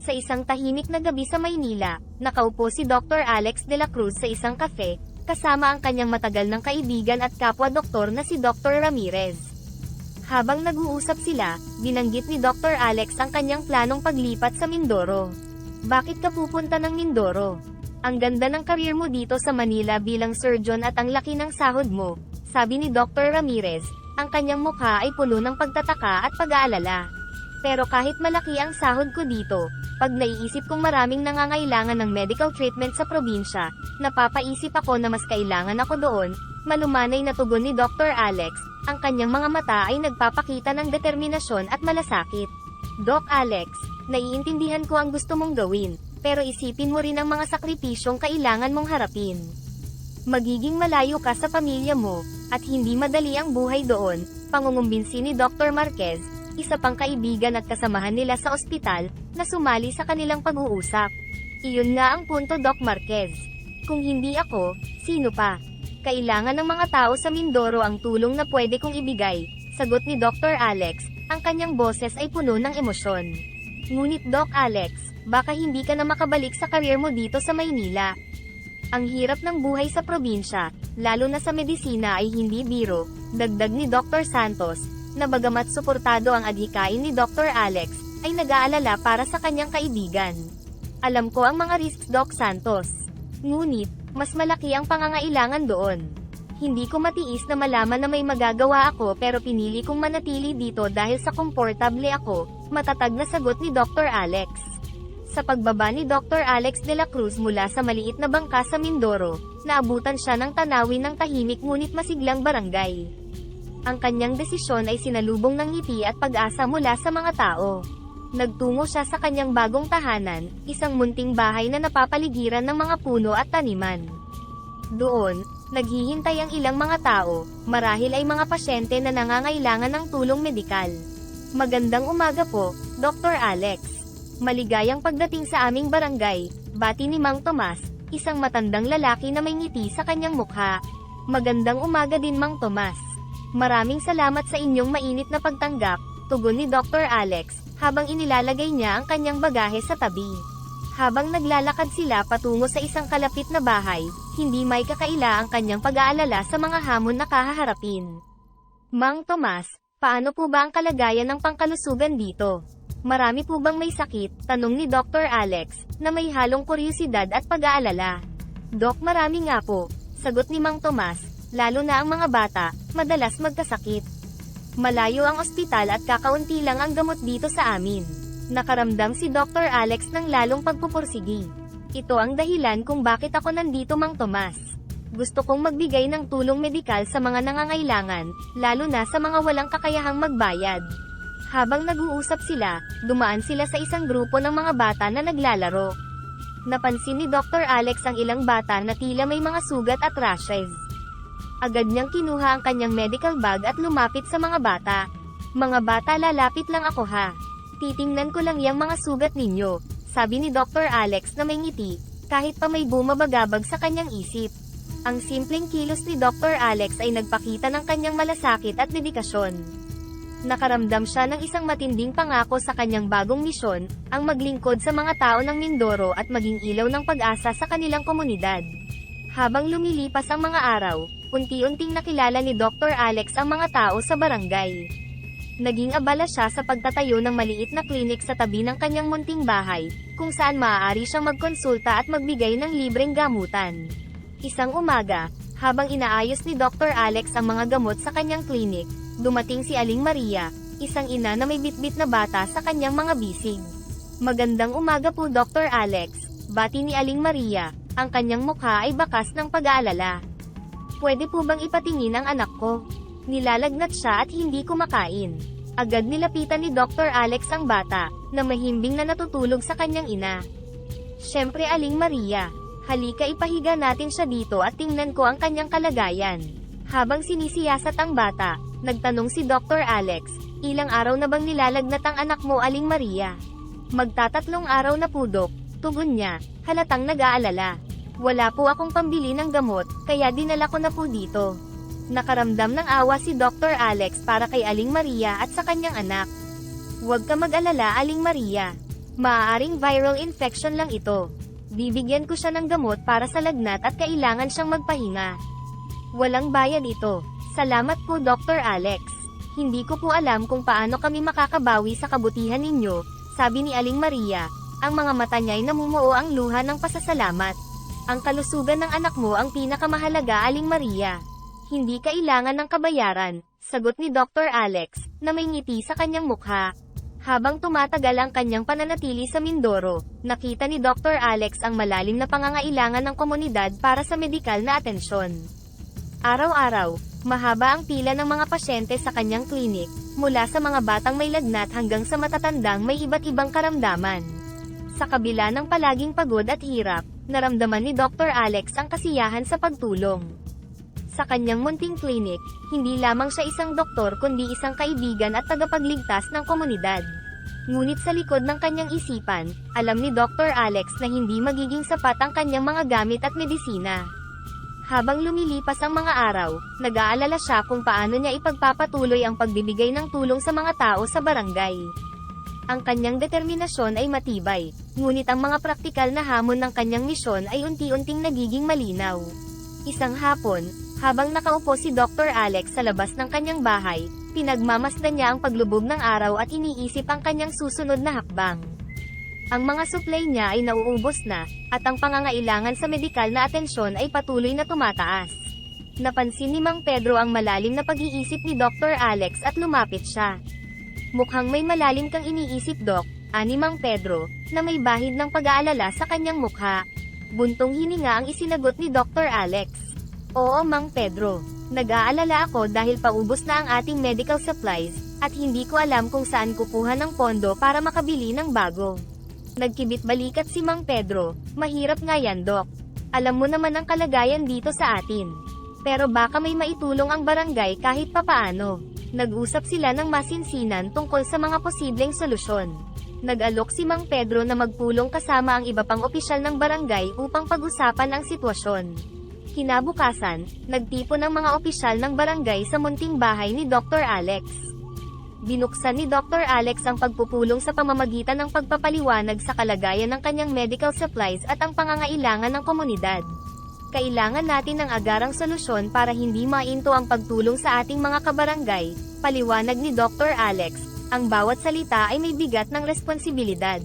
Sa isang tahimik na gabi sa Maynila, nakaupo si Dr. Alex de la Cruz sa isang kafe, kasama ang kanyang matagal ng kaibigan at kapwa-doktor na si Dr. Ramirez. Habang nag-uusap sila, binanggit ni Dr. Alex ang kanyang planong paglipat sa Mindoro. Bakit ka pupunta ng Mindoro? Ang ganda ng career mo dito sa Manila bilang surgeon at ang laki ng sahod mo, sabi ni Dr. Ramirez. Ang kanyang mukha ay puno ng pagtataka at pag-aalala. Pero kahit malaki ang sahod ko dito, pag naiisip kong maraming nangangailangan ng medical treatment sa probinsya, napapaisip ako na mas kailangan ako doon, malumanay na tugon ni Dr. Alex. Ang kanyang mga mata ay nagpapakita ng determinasyon at malasakit. Doc Alex, naiintindihan ko ang gusto mong gawin, pero isipin mo rin ang mga sakripisyong kailangan mong harapin. Magiging malayo ka sa pamilya mo, at hindi madali ang buhay doon, pangungumbinsi ni Dr. Marquez, isa pang kaibigan at kasamahan nila sa ospital, na sumali sa kanilang pag-uusap. Iyon nga ang punto, Doc Marquez. Kung hindi ako, sino pa? Kailangan ng mga tao sa Mindoro ang tulong na pwede kong ibigay, sagot ni Dr. Alex, ang kanyang boses ay puno ng emosyon. Ngunit Doc Alex, baka hindi ka na makabalik sa career mo dito sa Maynila. Ang hirap ng buhay sa probinsya, lalo na sa medisina ay hindi biro, dagdag ni Dr. Santos, na bagamat suportado ang adhikain ni Dr. Alex, ay nag-aalala para sa kanyang kaibigan. Alam ko ang mga risks, Doc Santos. Ngunit, mas malaki ang pangangailangan doon. Hindi ko matiis na malaman na may magagawa ako pero pinili kong manatili dito dahil sa komportable ako, matatag na sagot ni Dr. Alex. Sa pagbaba ni Dr. Alex de la Cruz mula sa maliit na bangka sa Mindoro, naabutan siya ng tanawin ng tahimik ngunit masiglang barangay. Ang kanyang desisyon ay sinalubong ng ngiti at pag-asa mula sa mga tao. Nagtungo siya sa kanyang bagong tahanan, isang munting bahay na napapaligiran ng mga puno at taniman. Doon, naghihintay ang ilang mga tao, marahil ay mga pasyente na nangangailangan ng tulong medikal. Magandang umaga po, Dr. Alex. Maligayang pagdating sa aming barangay, bati ni Mang Tomas, isang matandang lalaki na may ngiti sa kanyang mukha. Magandang umaga din, Mang Tomas. Maraming salamat sa inyong mainit na pagtanggap, tugon ni Dr. Alex, habang inilalagay niya ang kanyang bagahe sa tabi. Habang naglalakad sila patungo sa isang kalapit na bahay, hindi may kakaila ang kanyang pag-aalala sa mga hamon na kahaharapin. Mang Tomas, paano po ba ang kalagayan ng pangkalusugan dito? Marami po bang may sakit? Tanong ni Dr. Alex, na may halong kuryosidad at pag-aalala. Dok, marami nga po, sagot ni Mang Tomas, lalo na ang mga bata, madalas magkasakit. Malayo ang ospital at kakaunti lang ang gamot dito sa amin. Nakaramdam si Dr. Alex ng lalong pagpupursigi. Ito ang dahilan kung bakit ako nandito, Mang Tomas. Gusto kong magbigay ng tulong medikal sa mga nangangailangan, lalo na sa mga walang kakayahang magbayad. Habang nag-uusap sila, dumaan sila sa isang grupo ng mga bata na naglalaro. Napansin ni Dr. Alex ang ilang bata na tila may mga sugat at rashes. Agad niyang kinuha ang kanyang medical bag at lumapit sa mga bata. Mga bata, lalapit lang ako ha. Titingnan ko lang yung mga sugat ninyo, sabi ni Dr. Alex na may ngiti, kahit pa may bumabagabag sa kanyang isip. Ang simpleng kilos ni Dr. Alex ay nagpakita ng kanyang malasakit at dedikasyon. Nakaramdam siya ng isang matinding pangako sa kanyang bagong misyon, ang maglingkod sa mga tao ng Mindoro at maging ilaw ng pag-asa sa kanilang komunidad. Habang lumilipas ang mga araw, unti-unting nakilala ni Dr. Alex ang mga tao sa barangay. Naging abala siya sa pagtatayo ng maliit na klinik sa tabi ng kanyang munting bahay, kung saan maaari siyang magkonsulta at magbigay ng libreng gamutan. Isang umaga, habang inaayos ni Dr. Alex ang mga gamot sa kanyang klinik, dumating si Aling Maria, isang ina na may bitbit na bata sa kanyang mga bisig. Magandang umaga po, Dr. Alex, bati ni Aling Maria, ang kanyang mukha ay bakas ng pag-aalala. Pwede po bang ipatingin ang anak ko? Nilalagnat siya at hindi kumakain. Agad nilapitan ni Dr. Alex ang bata, na mahimbing na natutulog sa kanyang ina. Siyempre, Aling Maria, halika ipahiga natin siya dito at tingnan ko ang kanyang kalagayan. Habang sinisiyasat ang bata, nagtanong si Dr. Alex, ilang araw na bang nilalagnat ang anak mo, Aling Maria? Magtatatlong araw na po, Dok, tugon niya, halatang nag-aalala. Wala po akong pambili ng gamot, kaya dinala ko na po dito. Nakaramdam ng awa si Dr. Alex para kay Aling Maria at sa kanyang anak. Huwag ka mag-alala, Aling Maria. Maaaring viral infection lang ito. Bibigyan ko siya ng gamot para sa lagnat at kailangan siyang magpahinga. Walang bayad ito. Salamat po Dr. Alex. Hindi ko po alam kung paano kami makakabawi sa kabutihan ninyo, sabi ni Aling Maria. Ang mga mata niya'y namumuo ang luha ng pasasalamat. Ang kalusugan ng anak mo ang pinakamahalaga, Aling Maria. Hindi kailangan ng kabayaran, sagot ni Dr. Alex, na may ngiti sa kanyang mukha. Habang tumatagal ang kanyang pananatili sa Mindoro, nakita ni Dr. Alex ang malalim na pangangailangan ng komunidad para sa medikal na atensyon. Araw-araw, mahaba ang pila ng mga pasyente sa kanyang klinik, mula sa mga batang may lagnat hanggang sa matatandang may iba't ibang karamdaman. Sa kabila ng palaging pagod at hirap, naramdaman ni Dr. Alex ang kasiyahan sa pagtulong. Sa kanyang munting klinik, hindi lamang siya isang doktor kundi isang kaibigan at tagapagligtas ng komunidad. Ngunit sa likod ng kanyang isipan, alam ni Dr. Alex na hindi magiging sapat ang kanyang mga gamit at medisina. Habang lumilipas ang mga araw, nag-aalala siya kung paano niya ipagpapatuloy ang pagbibigay ng tulong sa mga tao sa barangay. Ang kanyang determinasyon ay matibay, ngunit ang mga praktikal na hamon ng kanyang misyon ay unti-unting nagiging malinaw. Isang hapon, habang nakaupo si Dr. Alex sa labas ng kanyang bahay, pinagmamasdan niya ang paglubog ng araw at iniisip ang kanyang susunod na hakbang. Ang mga supply niya ay nauubos na, at ang pangangailangan sa medikal na atensyon ay patuloy na tumataas. Napansin ni Mang Pedro ang malalim na pag-iisip ni Dr. Alex at lumapit siya. Mukhang may malalim kang iniisip, Doc, ani Mang Pedro, na may bahid ng pag-aalala sa kanyang mukha. Buntong hininga ang isinagot ni Dr. Alex. Oo Mang Pedro, nag-aalala ako dahil paubos na ang ating medical supplies, at hindi ko alam kung saan kukuha ng pondo para makabili ng bago. Nagkibit balikat si Mang Pedro, mahirap nga yan Doc. Alam mo naman ang kalagayan dito sa atin. Pero baka may maitulong ang barangay kahit papaano. Nag-usap sila ng masinsinan tungkol sa mga posibleng solusyon. Nag-alok si Mang Pedro na magpulong kasama ang iba pang opisyal ng barangay upang pag-usapan ang sitwasyon. Kinabukasan, nagtipon ang mga opisyal ng barangay sa munting bahay ni Dr. Alex. Binuksan ni Dr. Alex ang pagpupulong sa pamamagitan ng pagpapaliwanag sa kalagayan ng kanyang medical supplies at ang pangangailangan ng komunidad. Kailangan natin ng agarang solusyon para hindi mainto ang pagtulong sa ating mga kabarangay, paliwanag ni Dr. Alex. Ang bawat salita ay may bigat ng responsibilidad.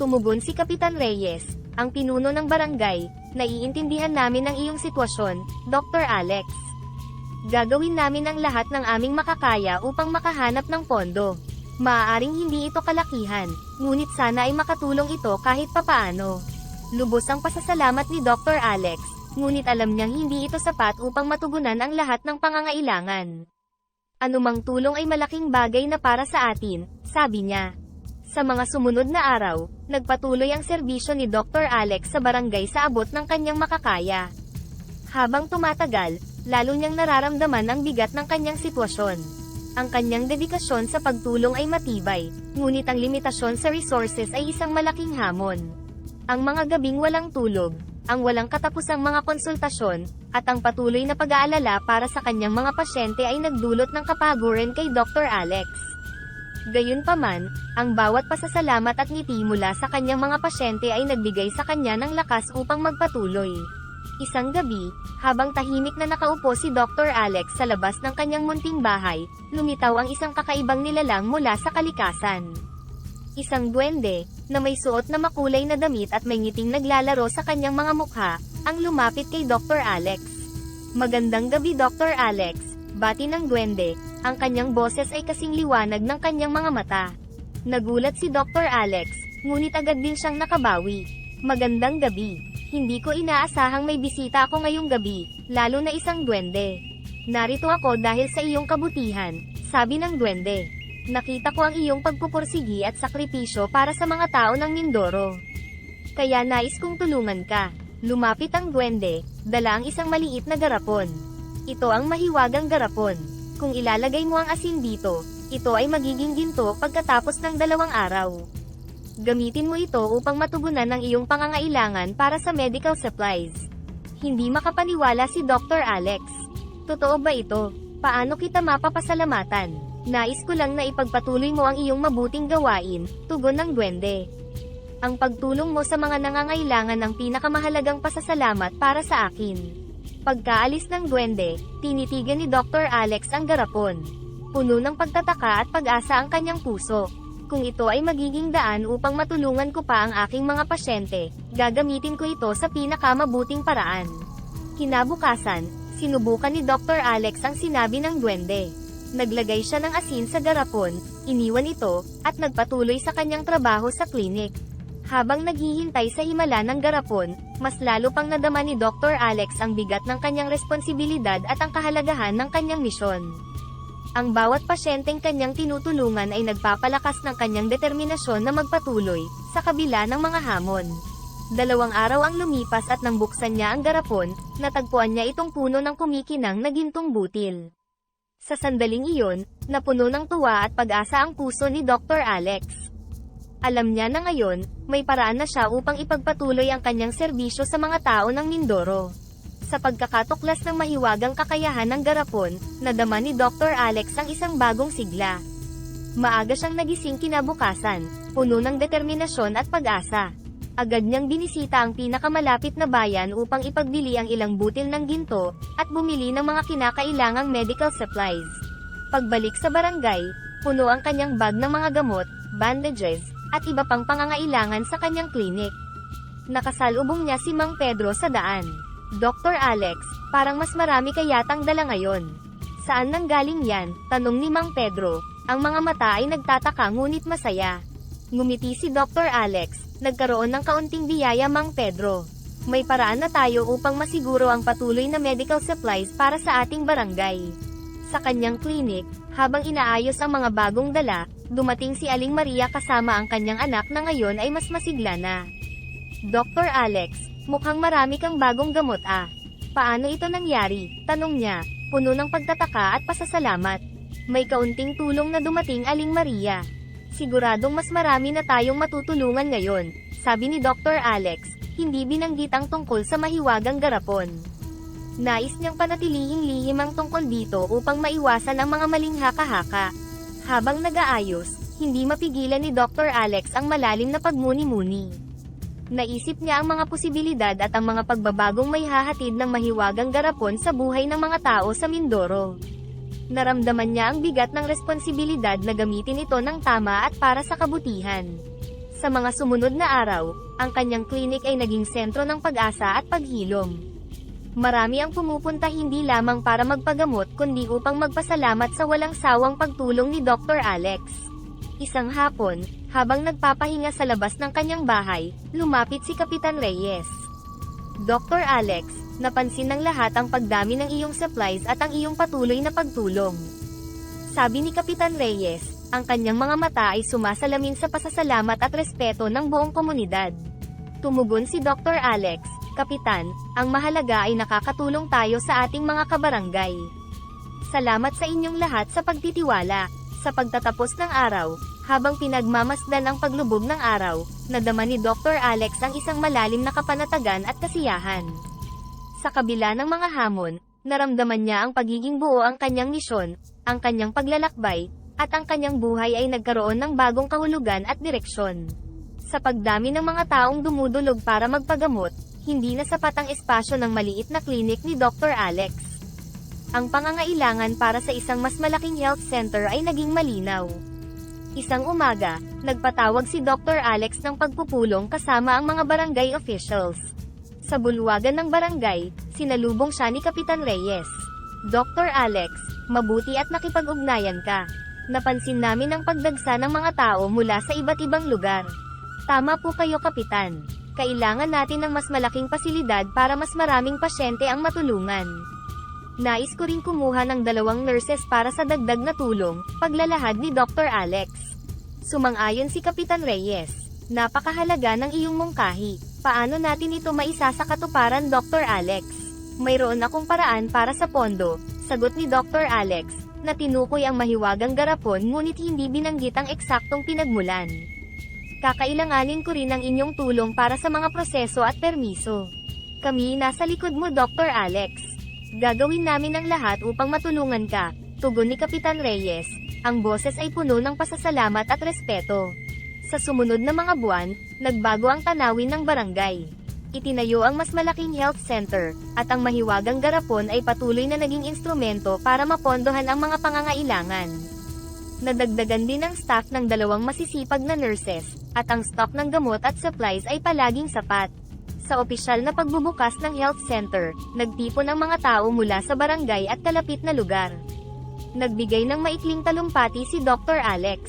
Tumugon si Kapitan Reyes, ang pinuno ng barangay. Naiintindihan namin ang iyong sitwasyon, Dr. Alex. Gagawin namin ang lahat ng aming makakaya upang makahanap ng pondo. Maaaring hindi ito kalakihan, ngunit sana ay makatulong ito kahit papaano. Lubos ang pasasalamat ni Dr. Alex, ngunit alam niyang hindi ito sapat upang matugunan ang lahat ng pangangailangan. Anumang tulong ay malaking bagay na para sa atin, sabi niya. Sa mga sumunod na araw, nagpatuloy ang serbisyo ni Dr. Alex sa barangay sa abot ng kanyang makakaya. Habang tumatagal, lalo niyang nararamdaman ang bigat ng kanyang sitwasyon. Ang kanyang dedikasyon sa pagtulong ay matibay, ngunit ang limitasyon sa resources ay isang malaking hamon. Ang mga gabing walang tulog, ang walang katapusang mga konsultasyon, at ang patuloy na pag-aalala para sa kanyang mga pasyente ay nagdulot ng kapaguran kay Dr. Alex. Gayunpaman, ang bawat pasasalamat at ngiti mula sa kanyang mga pasyente ay nagbigay sa kanya ng lakas upang magpatuloy. Isang gabi, habang tahimik na nakaupo si Dr. Alex sa labas ng kanyang munting bahay, lumitaw ang isang kakaibang nilalang mula sa kalikasan. Isang duwende, na may suot na makulay na damit at may ngiting naglalaro sa kanyang mga mukha, ang lumapit kay Dr. Alex. Magandang gabi Dr. Alex, bati ng duwende. Ang kanyang boses ay kasing liwanag ng kanyang mga mata. Nagulat si Dr. Alex, ngunit agad din siyang nakabawi. Magandang gabi. Hindi ko inaasahang may bisita ako ngayong gabi, lalo na isang duwende. Narito ako dahil sa iyong kabutihan, sabi ng duwende. Nakita ko ang iyong pagpupursigi at sakripisyo para sa mga tao ng Mindoro. Kaya nais kong tulungan ka. Lumapit ang duwende, dala ang isang maliit na garapon. Ito ang mahiwagang garapon. Kung ilalagay mo ang asin dito, ito ay magiging ginto pagkatapos ng 2 araw. Gamitin mo ito upang matugunan ang iyong pangangailangan para sa medical supplies. Hindi makapaniwala si Dr. Alex. Totoo ba ito? Paano kita mapapasalamatan? Nais ko lang na ipagpatuloy mo ang iyong mabuting gawain, tugon ng duwende. Ang pagtulong mo sa mga nangangailangan ang pinakamahalagang pasasalamat para sa akin. Pagkaalis ng duwende, tinitigan ni Dr. Alex ang garapon. Puno ng pagtataka at pag-asa ang kanyang puso. Kung ito ay magiging daan upang matulungan ko pa ang aking mga pasyente, gagamitin ko ito sa pinakamabuting paraan. Kinabukasan, sinubukan ni Dr. Alex ang sinabi ng duwende. Naglagay siya ng asin sa garapon, iniwan ito, at nagpatuloy sa kanyang trabaho sa klinik. Habang naghihintay sa himala ng garapon, mas lalo pang nadama ni Dr. Alex ang bigat ng kanyang responsibilidad at ang kahalagahan ng kanyang misyon. Ang bawat pasyenteng kanyang tinutulungan ay nagpapalakas ng kanyang determinasyon na magpatuloy, sa kabila ng mga hamon. 2 araw ang lumipas at nang buksan niya ang garapon, natagpuan niya itong puno ng kumikinang na gintong butil. Sa sandaling iyon, napuno ng tuwa at pag-asa ang puso ni Dr. Alex. Alam niya na ngayon, may paraan na siya upang ipagpatuloy ang kanyang serbisyo sa mga tao ng Mindoro. Sa pagkakatuklas ng mahiwagang kakayahan ng garapon, nadama ni Dr. Alex ang isang bagong sigla. Maaga siyang nagising kinabukasan, puno ng determinasyon at pag-asa. Agad niyang binisita ang pinakamalapit na bayan upang ipagbili ang ilang butil ng ginto, at bumili ng mga kinakailangang medical supplies. Pagbalik sa barangay, puno ang kanyang bag ng mga gamot, bandages, at iba pang pangangailangan sa kanyang klinik. Nakasalubong niya si Mang Pedro sa daan. Dr. Alex, parang mas marami ka yatang dala ngayon. Saan nanggaling yan? Tanong ni Mang Pedro. Ang mga mata ay nagtataka ngunit masaya. Ngumiti si Dr. Alex, nagkaroon ng kaunting biyaya Mang Pedro. May paraan na tayo upang masiguro ang patuloy na medical supplies para sa ating barangay. Sa kanyang klinik, habang inaayos ang mga bagong dala, dumating si Aling Maria kasama ang kanyang anak na ngayon ay mas masigla na. Dr. Alex, mukhang marami kang bagong gamot ah. Paano ito nangyari? Tanong niya, puno ng pagtataka at pasasalamat. May kaunting tulong na dumating Aling Maria. Siguradong mas marami na tayong matutulungan ngayon, sabi ni Dr. Alex, hindi binanggit ang tungkol sa mahiwagang garapon. Nais niyang panatilihing lihim ang tungkol dito upang maiwasan ang mga maling haka-haka. Habang nag-aayos, hindi mapigilan ni Dr. Alex ang malalim na pagmuni-muni. Naisip niya ang mga posibilidad at ang mga pagbabagong may hahatid ng mahiwagang garapon sa buhay ng mga tao sa Mindoro. Naramdaman niya ang bigat ng responsibilidad na gamitin ito ng tama at para sa kabutihan. Sa mga sumunod na araw, ang kanyang klinik ay naging sentro ng pag-asa at paghilom. Marami ang pumupunta hindi lamang para magpagamot kundi upang magpasalamat sa walang sawang pagtulong ni Dr. Alex. Isang hapon, habang nagpapahinga sa labas ng kanyang bahay, lumapit si Kapitan Reyes. Dr. Alex, napansin ng lahat ang pagdami ng iyong supplies at ang iyong patuloy na pagtulong. Sabi ni Kapitan Reyes, ang kanyang mga mata ay sumasalamin sa pasasalamat at respeto ng buong komunidad. Tumugon si Dr. Alex, Kapitan, ang mahalaga ay nakakatulong tayo sa ating mga kabarangay. Salamat sa inyong lahat sa pagtitiwala. Sa pagtatapos ng araw, habang pinagmamasdan ang paglubog ng araw, nadama ni Dr. Alex ang isang malalim na kapanatagan at kasiyahan. Sa kabila ng mga hamon, naramdaman niya ang pagiging buo ang kanyang misyon, ang kanyang paglalakbay, at ang kanyang buhay ay nagkaroon ng bagong kahulugan at direksyon. Sa pagdami ng mga taong dumudulog para magpagamot, hindi na sapat ang espasyo ng maliit na klinik ni Dr. Alex. Ang pangangailangan para sa isang mas malaking health center ay naging malinaw. Isang umaga, nagpatawag si Dr. Alex ng pagpupulong kasama ang mga barangay officials. Sa bulwagan ng barangay, sinalubong siya ni Kapitan Reyes. Dr. Alex, mabuti at nakipag-ugnayan ka. Napansin namin ang pagdagsa ng mga tao mula sa iba't ibang lugar. Tama po kayo Kapitan. Kailangan natin ng mas malaking pasilidad para mas maraming pasyente ang matulungan. Nais ko rin kumuha ng 2 nurses para sa dagdag na tulong, paglalahad ni Dr. Alex. Sumang-ayon si Kapitan Reyes. Napakahalaga ng iyong mungkahi. Paano natin ito maisa sa katuparan Dr. Alex? Mayroon akong paraan para sa pondo, sagot ni Dr. Alex, na tinukoy ang mahiwagang garapon ngunit hindi binanggit ang eksaktong pinagmulan. Kakailanganin ko rin ang inyong tulong para sa mga proseso at permiso. Kami nasa likod mo Dr. Alex. Gagawin namin ang lahat upang matulungan ka, tugon ni Kapitan Reyes. Ang boses ay puno ng pasasalamat at respeto. Sa sumunod na mga buwan, nagbago ang tanawin ng barangay. Itinayo ang mas malaking health center, at ang mahiwagang garapon ay patuloy na naging instrumento para mapondohan ang mga pangangailangan. Nadagdagan din ang staff ng 2 masisipag na nurses, at ang stock ng gamot at supplies ay palaging sapat. Sa opisyal na pagbubukas ng health center, nagtipon ang mga tao mula sa barangay at kalapit na lugar. Nagbigay ng maikling talumpati si Dr. Alex.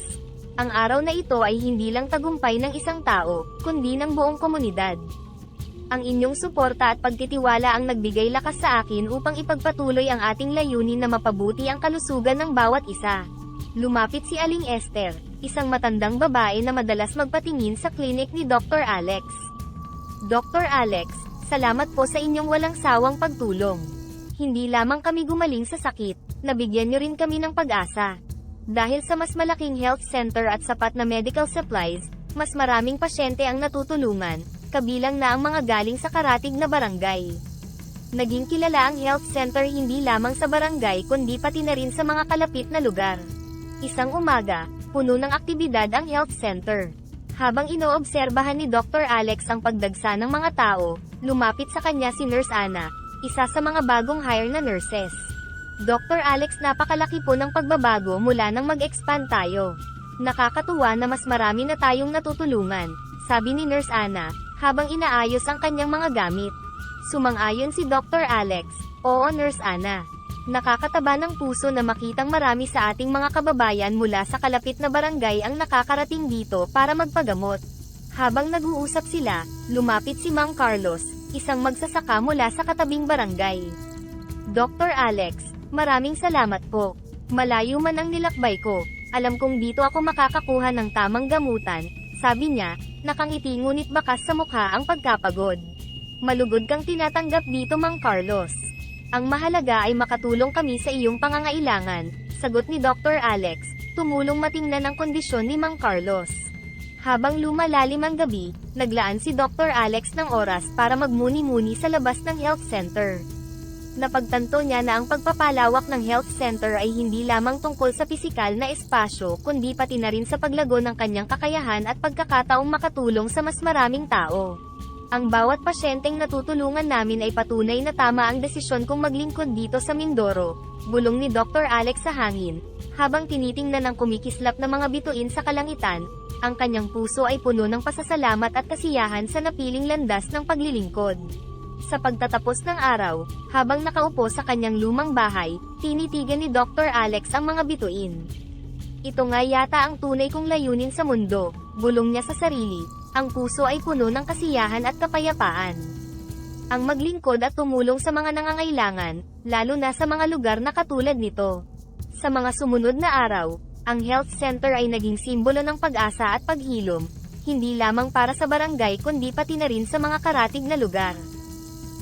Ang araw na ito ay hindi lang tagumpay ng isang tao, kundi ng buong komunidad. Ang inyong suporta at pagtitiwala ang nagbigay lakas sa akin upang ipagpatuloy ang ating layunin na mapabuti ang kalusugan ng bawat isa. Lumapit si Aling Esther, isang matandang babae na madalas magpatingin sa klinik ni Dr. Alex. Dr. Alex, salamat po sa inyong walang sawang pagtulong. Hindi lamang kami gumaling sa sakit, nabigyan niyo rin kami ng pag-asa. Dahil sa mas malaking health center at sapat na medical supplies, mas maraming pasyente ang natutulungan, kabilang na ang mga galing sa karatig na barangay. Naging kilala ang health center hindi lamang sa barangay kundi pati na rin sa mga kalapit na lugar. Isang umaga, puno ng aktibidad ang health center. Habang inoobserbahan ni Dr. Alex ang pagdagsa ng mga tao, lumapit sa kanya si Nurse Ana, isa sa mga bagong hire na nurses. Dr. Alex, napakalaki po ng pagbabago mula nang mag-expand tayo. Nakakatuwa na mas marami na tayong natutulungan, sabi ni Nurse Ana, habang inaayos ang kanyang mga gamit. Sumang-ayon si Dr. Alex, "Oo Nurse Ana. Nakakataba ng puso na makitang marami sa ating mga kababayan mula sa kalapit na barangay ang nakakarating dito para magpagamot." Habang nag-uusap sila, lumapit si Mang Carlos, isang magsasaka mula sa katabing barangay. "Dr. Alex, maraming salamat po. Malayo man ang nilakbay ko, alam kong dito ako makakakuha ng tamang gamutan," sabi niya, nakangiti ngunit bakas sa mukha ang pagkapagod. "Malugod kang tinatanggap dito Mang Carlos. Ang mahalaga ay makatulong kami sa iyong pangangailangan," sagot ni Dr. Alex, tumulong matingnan ang kondisyon ni Mang Carlos. Habang lumalalim ang gabi, naglaan si Dr. Alex ng oras para magmuni-muni sa labas ng health center. Napagtanto niya na ang pagpapalawak ng health center ay hindi lamang tungkol sa pisikal na espasyo kundi pati na rin sa paglago ng kanyang kakayahan at pagkakataong makatulong sa mas maraming tao. "Ang bawat pasyenteng natutulungan namin ay patunay na tama ang desisyon kong maglingkod dito sa Mindoro," bulong ni Dr. Alex sa hangin, habang tinitingnan ang kumikislap na mga bituin sa kalangitan. Ang kanyang puso ay puno ng pasasalamat at kasiyahan sa napiling landas ng paglilingkod. Sa pagtatapos ng araw, habang nakaupo sa kanyang lumang bahay, tinitigan ni Dr. Alex ang mga bituin. "Ito nga yata ang tunay kong layunin sa mundo," bulong niya sa sarili, ang puso ay puno ng kasiyahan at kapayapaan. Ang maglingkod at tumulong sa mga nangangailangan, lalo na sa mga lugar na katulad nito. Sa mga sumunod na araw, ang health center ay naging simbolo ng pag-asa at paghilom, hindi lamang para sa barangay kundi pati na rin sa mga karatig na lugar.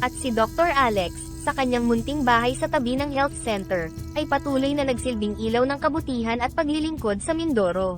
At si Dr. Alex, sa kanyang munting bahay sa tabi ng health center, ay patuloy na nagsilbing ilaw ng kabutihan at paglilingkod sa Mindoro.